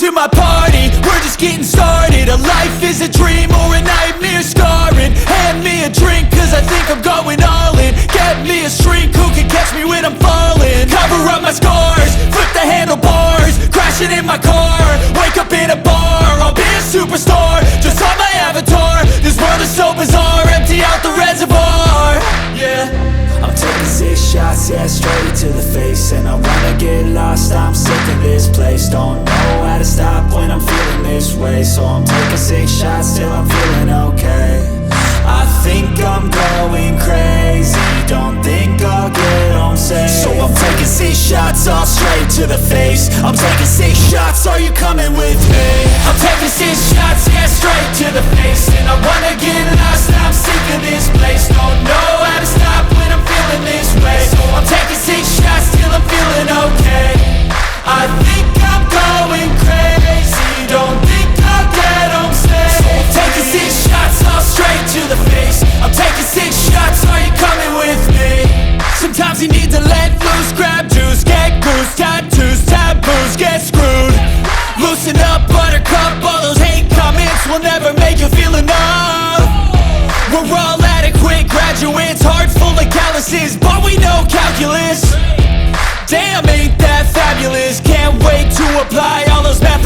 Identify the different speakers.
Speaker 1: to my party, we're just getting started. A life is a dream or a nightmare scarring. Hand me a drink cause I think I'm going all in. Get me a shrink who can catch me when I'm falling. Cover up my scars, flip the handlebars, crashing in my car, wake up in a bar. I'll be a superstar, just on my avatar. This world is so bizarre, empty out the reservoir. Yeah, I'm taking 6 shots, yeah, straight to the face. And I wanna get lost, I'm sick of this place. Don't know how to stop when I'm feeling this way. So I'm taking 6 shots till I'm feeling okay. I think I'm going crazy, don't think I'll get home safe. So I'm taking 6 shots, all straight to the face. I'm taking 6 shots, are you coming with me? I'm taking 6 shots, yeah, straight to the face. And I wanna get lost, I'm sick of this place. Don't know how to stop when I'm feeling this way. So I'm taking 6 shots till I'm feeling okay. I think I'm going crazy, don't think I'll get home safe. So I'm taking 6 shots, all straight to the face. I'm taking 6 shots, are you coming with me? Sometimes you need to let loose, grab juice, get goose, tattoos, taboos, get screwed. up, buttercup. All those hate comments will never make you feel enough. We're all adequate graduates, hearts full of calluses, but we know calculus. Damn, ain't that fabulous. Can't wait to apply all those math